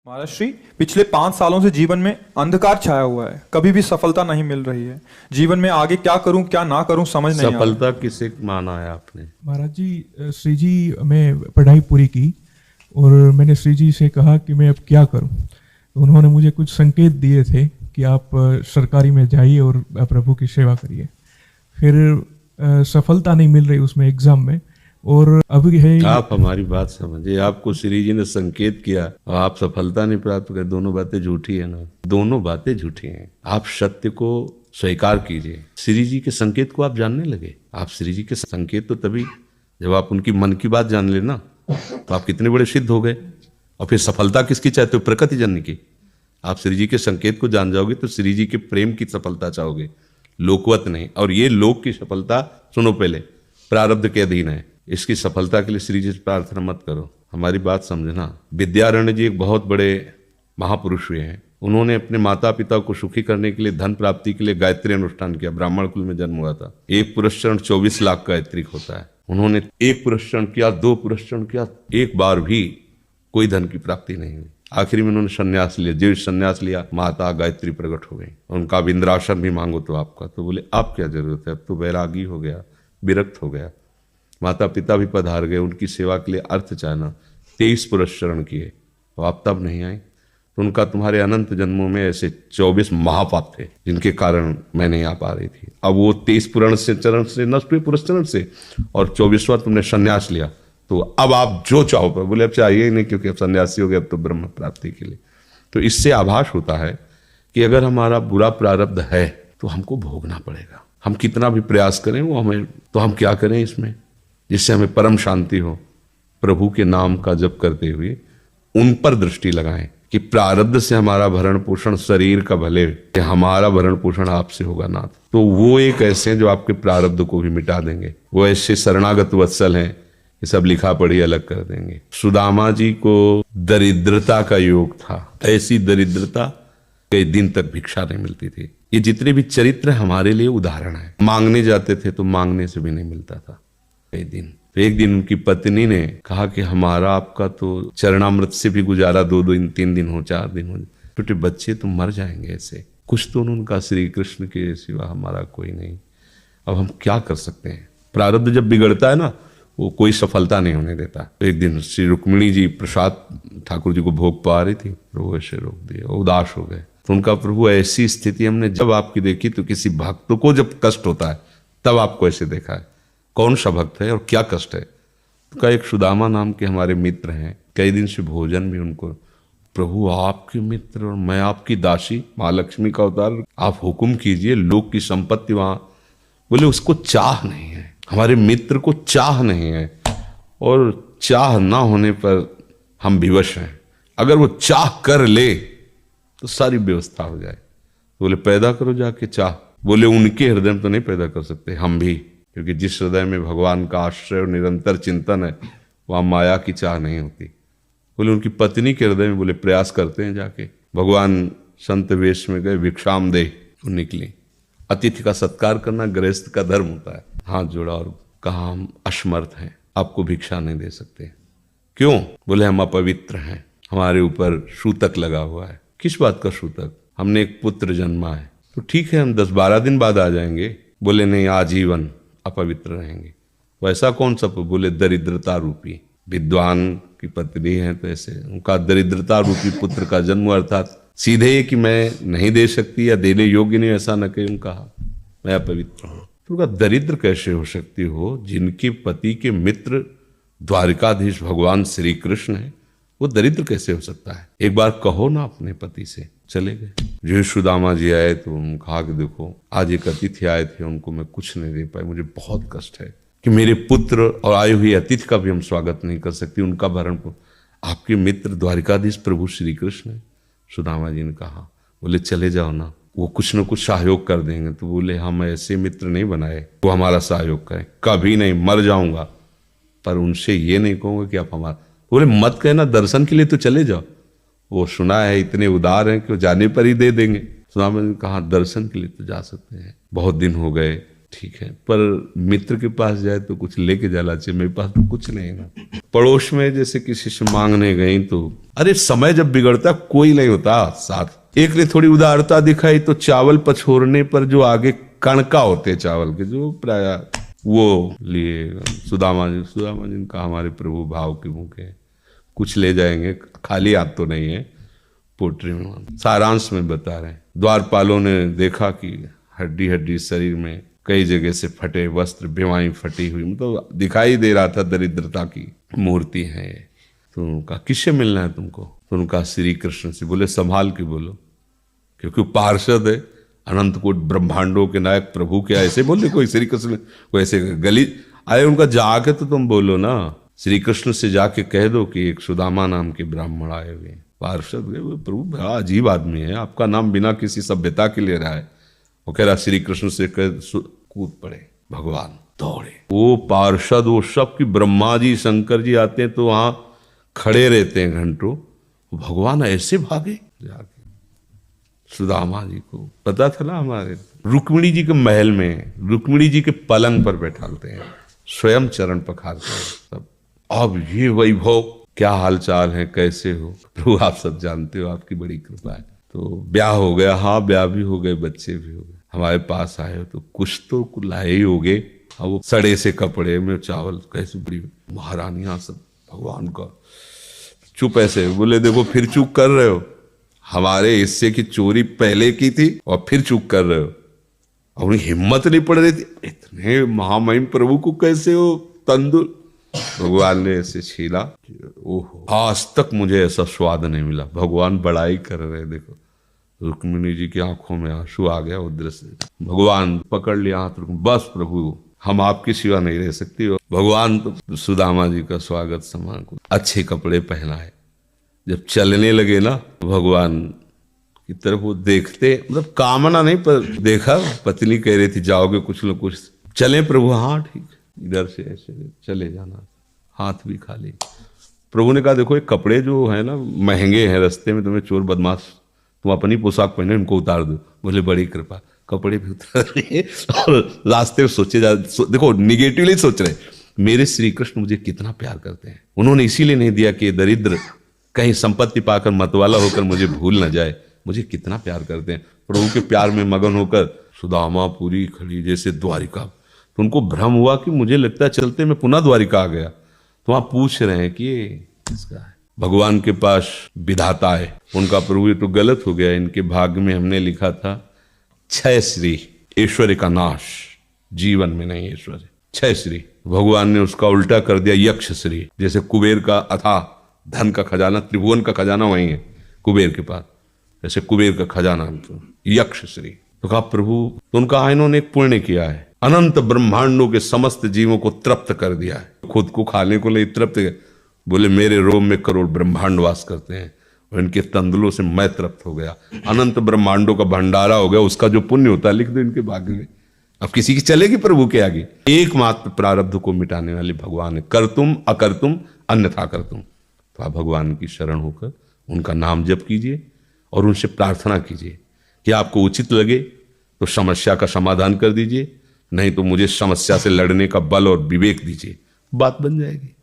महाराज श्री, पिछले 5 सालों से जीवन में अंधकार छाया हुआ है। कभी भी सफलता नहीं मिल रही है। जीवन में आगे क्या करूं क्या ना करूं समझ नहीं आ रहा। सफलता किसे माना है आपने? महाराज जी, श्री जी मैं पढ़ाई पूरी की और मैंने श्री जी से कहा कि मैं अब क्या करूं। तो उन्होंने मुझे कुछ संकेत दिए थे कि आप सरकारी में जाइए और प्रभु की सेवा करिए। फिर सफलता नहीं मिल रही उसमें एग्जाम में, और अभी है। आप हमारी बात समझिए, आपको श्री जी ने संकेत किया और आप सफलता नहीं प्राप्त कर, दोनों बातें झूठी है ना। दोनों बातें झूठी हैं। आप सत्य को स्वीकार कीजिए। श्री जी के संकेत को आप जानने लगे। आप श्री जी के संकेत तो तभी जब आप उनकी मन की बात जान ले ना, तो आप कितने बड़े सिद्ध हो गए। और फिर सफलता किसकी चाहते हो? प्रकृति जन की। आप श्री जी के संकेत को जान जाओगे तो श्री जी के प्रेम की सफलता चाहोगे, लोकवत नहीं। और ये लोक की सफलता सुनो, पहले प्रारब्ध के अधीन है। इसकी सफलता के लिए श्री जी से प्रार्थना मत करो। हमारी बात समझना। विद्यारण्य जी एक बहुत बड़े महापुरुष हुए हैं। उन्होंने अपने माता पिता को सुखी करने के लिए, धन प्राप्ति के लिए गायत्री अनुष्ठान किया। ब्राह्मण कुल में जन्म हुआ था। एक पुरस्चरण 24 लाख का गायत्री होता है। उन्होंने एक पुरस्चरण किया, 2 पुरस्चरण किया, एक बार भी कोई धन की प्राप्ति नहीं हुई। आखिरी में उन्होंने संन्यास लिया। जीव संन्यास लिया, माता गायत्री प्रकट हो गई। उनका अब इंद्रासन भी मांगो तो आपका, तो बोले आप क्या जरूरत है, अब तो बैरागी हो गया, विरक्त हो गया। माता पिता भी पधार गए, उनकी सेवा के लिए अर्थ चाहना। 23 पुरस्चरण किए, तो आप तब नहीं आए। तो उनका तुम्हारे अनंत जन्मों में ऐसे 24 महापाप थे जिनके कारण मैं नहीं आ पा रही थी। अब वो 23 पुराण से चरण से नष्ट हुए, पुरस्चरण से, और 24वां तुमने संन्यास लिया। तो अब आप जो चाहो पर, बोले अब चाहिए ही नहीं, क्योंकि अब सन्यासी हो गए, अब तो ब्रह्म प्राप्ति के लिए। तो इससे आभास होता है कि अगर हमारा बुरा प्रारब्ध है तो हमको भोगना पड़ेगा। हम कितना भी प्रयास करें वो हमें, तो हम क्या करें इसमें जिससे हमें परम शांति हो? प्रभु के नाम का जप करते हुए उन पर दृष्टि लगाएं कि प्रारब्ध से हमारा भरण पोषण शरीर का भले, कि हमारा भरण पोषण आपसे होगा ना। तो वो एक ऐसे हैं जो आपके प्रारब्ध को भी मिटा देंगे। वो ऐसे शरणागत वत्सल हैं, ये सब लिखा पढ़ी अलग कर देंगे। सुदामा जी को दरिद्रता का योग था। ऐसी दरिद्रता कई दिन तक भिक्षा नहीं मिलती थी। ये जितने भी चरित्र हमारे लिए उदाहरण है। मांगने जाते थे तो मांगने से भी नहीं मिलता था कई दिन। तो एक दिन उनकी पत्नी ने कहा कि हमारा आपका तो चरणामृत से भी गुजारा 2 दिन 3 दिन हो, 4 दिन हो, छोटे बच्चे तो मर जाएंगे ऐसे। कुछ तो उनका श्री कृष्ण के सिवा हमारा कोई नहीं। अब हम क्या कर सकते हैं? प्रारब्ध जब बिगड़ता है ना, वो कोई सफलता नहीं होने देता। तो एक दिन श्री रुक्मिणी जी प्रसाद ठाकुर जी को भोग पा रही थी, प्रभु ऐसे रोक दिया, उदास हो गए। तो उनका प्रभु ऐसी स्थिति हमने जब आपकी देखी, तो किसी भक्त को जब कष्ट होता है तब आपको ऐसे देखा है। कौन सा भक्त है और क्या कष्ट है? तो का एक सुदामा नाम के हमारे मित्र हैं, कई दिन से भोजन भी उनको, प्रभु आपके मित्र और मैं आपकी दासी, महालक्ष्मी का अवतार, आप हुक्म कीजिए, लोक की संपत्ति वहां। बोले उसको चाह नहीं है, हमारे मित्र को चाह नहीं है, और चाह ना होने पर हम विवश हैं। अगर वो चाह कर ले तो सारी व्यवस्था हो जाए। तो बोले पैदा करो जाके चाह। बोले उनके हृदय में तो नहीं पैदा कर सकते, हम भी, क्योंकि जिस हृदय में भगवान का आश्रय और निरंतर चिंतन है वहां माया की चाह नहीं होती। बोले उनकी पत्नी के हृदय में, बोले प्रयास करते हैं जाके। भगवान संत वेश में गए, भिक्षाम दे निकली। अतिथि का सत्कार करना गृहस्थ का धर्म होता है। हाथ जोड़ा और कहा हम असमर्थ हैं, आपको भिक्षा नहीं दे सकते। क्यों? बोले हम अपवित्र हैं, हमारे ऊपर सूतक लगा हुआ है। किस बात का सूतक? हमने एक पुत्र जन्मा है। तो ठीक है, हम 10-12 दिन बाद आ जाएंगे। बोले नहीं, आजीवन अपवित्र रहेंगे। वैसा कौन सा? बोले दरिद्रता रूपी। विद्वान की पत्नी है तो ऐसे उनका दरिद्रता रूपी पुत्र का जन्म, अर्थात सीधे ये कि मैं नहीं दे सकती या देने योग्य नहीं, ऐसा न कहीं कहा, मैं अपवित्र हूं। तो उनका दरिद्र कैसे हो सकती हो? जिनके पति के मित्र द्वारिकाधीश भगवान श्री कृष्ण है, वो दरिद्र कैसे हो सकता है? एक बार कहो ना अपने पति से। चले गए। जो सुदामा जी आए तो उन्होंने कहा कि देखो आज एक अतिथि आए थे, उनको मैं कुछ नहीं दे पाई, मुझे बहुत कष्ट है कि मेरे पुत्र और आए हुए अतिथि का भी हम स्वागत नहीं कर सकते, उनका भरण को। आपके मित्र द्वारिकाधीश प्रभु श्री कृष्ण है। सुदामा जी ने कहा, बोले चले जाओ ना, वो कुछ न कुछ सहयोग कर देंगे। तो बोले हम ऐसे मित्र नहीं बनाए वो हमारा सहयोग करें, कभी नहीं, मर जाऊंगा पर उनसे ये नहीं कहूंगा कि आप हमारा। बोले मत कहना, दर्शन के लिए तो चले जाओ, वो सुना है इतने उदार हैं कि वो जाने पर ही दे देंगे। सुदामा ने कहा दर्शन के लिए तो जा सकते हैं, बहुत दिन हो गए, ठीक है, पर मित्र के पास जाए तो कुछ लेके जाना चाहिए, मेरे पास तो कुछ नहीं है ना। पड़ोस में जैसे किसी से मांगने गई तो अरे समय जब बिगड़ता कोई नहीं होता साथ। एक ने थोड़ी उदारता दिखाई तो चावल पछोरने पर जो आगे कणका होते चावल के जो प्राय वो लिए सुदामा जी ने कहा हमारे प्रभु भाव के भूखे कुछ ले जाएंगे, खाली हाथ तो नहीं है। पोट्री में सारांश में बता रहे हैं, द्वारपालों ने देखा कि हड्डी हड्डी शरीर में कई जगह से फटे वस्त्र, बेवाई फटी हुई, मतलब दिखाई दे रहा था दरिद्रता की मूर्ति है। तो उनका किससे मिलना है तुमको? तो उनका श्री कृष्ण से। बोले संभाल के बोलो, क्योंकि पार्षद है, अनंत कोट ब्रह्मांडों के नायक प्रभु के ऐसे बोले कोई श्री कृष्ण कोई ऐसे गली आए। उनका जाके तो तुम बोलो ना, श्री कृष्ण से जाके कह दो कि एक सुदामा नाम के ब्राह्मण आए हुए हैं। पार्षद गए, प्रभु बड़ा अजीब आदमी है, आपका नाम बिना किसी सभ्यता के ले रहा है। वो कह रहा श्री कृष्ण से कूद पड़े, भगवान दौड़े। वो पार्षद वो सब की ब्रह्मा जी शंकर जी आते हैं तो वहां खड़े रहते हैं घंटों, भगवान ऐसे भागे जाके सुदामा जी को पता था ना। हमारे रुक्मिणी जी के महल में रुक्मिणी जी के पलंग पर बैठाते हैं, स्वयं चरण पखारते हैं सब। अब ये वैभव, क्या हालचाल है, कैसे हो प्रभु? आप सब जानते हो, आपकी बड़ी कृपा है। तो ब्याह हो गया, हाँ ब्याह भी हो गए, बच्चे भी हो गए। हमारे पास आए हो तो कुछ तो लाए ही हो गए। और वो सड़े से कपड़े में चावल, कैसे बड़ी महारानियां सब भगवान का। चुप ऐसे बोले, देखो फिर चूक कर रहे हो, हमारे हिस्से की चोरी पहले की थी और फिर चूक कर रहे हो। और उन्हें हिम्मत नहीं पड़ रही थी, इतने महामहिम प्रभु को कैसे हो तंदुल। भगवान ने ऐसे छीला, ओहो आज तक मुझे ऐसा स्वाद नहीं मिला। भगवान बड़ाई कर रहे, देखो रुक्मिणी जी की आंखों में आंसू आ गया उधर से। भगवान पकड़ लिया हाथ, बस प्रभु हम आपकी सिवा नहीं रह सकती। भगवान तो सुदामा जी का स्वागत सम्मान को अच्छे कपड़े पहनाए। जब चलने लगे ना, भगवान की तरफ वो देखते, मतलब कामना नहीं पर देखा, पत्नी कह रही थी जाओगे कुछ लोग कुछ चले प्रभु, हाँ ठीक, इधर से ऐसे चले जाना, हाथ भी खाली। प्रभु ने कहा देखो ये कपड़े जो है ना महंगे हैं, रास्ते में तुम्हें चोर बदमाश, तुम अपनी पोशाक पहने इनको उतार दो। बोले बड़ी कृपा, कपड़े भी उतार लिए और रास्ते में सोचे देखो निगेटिवली सोच रहे, मेरे श्री कृष्ण मुझे कितना प्यार करते हैं। उन्होंने इसीलिए नहीं दिया कि दरिद्र कहीं संपत्ति पाकर मतवाला होकर मुझे भूल ना जाए, मुझे कितना प्यार करते हैं। प्रभु के प्यार में मगन होकर सुदामा पूरी खड़ी जैसे द्वारिका। तो उनको भ्रम हुआ कि मुझे लगता है चलते मैं पुनः द्वारिका आ गया। तो वहां पूछ रहे हैं कि ये किसका है? भगवान के पास विधाता है उनका। प्रभु ये तो गलत हो गया, इनके भाग्य में हमने लिखा था क्षय श्री, ऐश्वर्य का नाश, जीवन में नहीं ऐश्वर्य, क्षय श्री। भगवान ने उसका उल्टा कर दिया यक्ष श्री। जैसे कुबेर का अथाह धन का खजाना, त्रिभुवन का खजाना वही है कुबेर के पास, जैसे कुबेर का खजाना यक्ष श्री। तो कहा प्रभु, तो उनका इन्होंने एक पुण्य किया है, अनंत ब्रह्मांडों के समस्त जीवों को तृप्त कर दिया है। खुद को खाने को नहीं तृप्त, बोले मेरे रोम में करोड़ ब्रह्मांड वास करते हैं और इनके तंदुलों से मैं तृप्त हो गया, अनंत ब्रह्मांडों का भंडारा हो गया। उसका जो पुण्य होता है लिख दो इनके भाग्य में। अब किसी की चलेगी प्रभु के आगे? एकमात्र प्रारब्ध को मिटाने वाले भगवान है, कर तुम अकर तुम अन्यथा कर तुम। तो आप भगवान की शरण होकर उनका नाम जप कीजिए और उनसे प्रार्थना कीजिए कि आपको उचित लगे तो समस्या का समाधान कर दीजिए, नहीं तो मुझे समस्या से लड़ने का बल और विवेक दीजिए, बात बन जाएगी।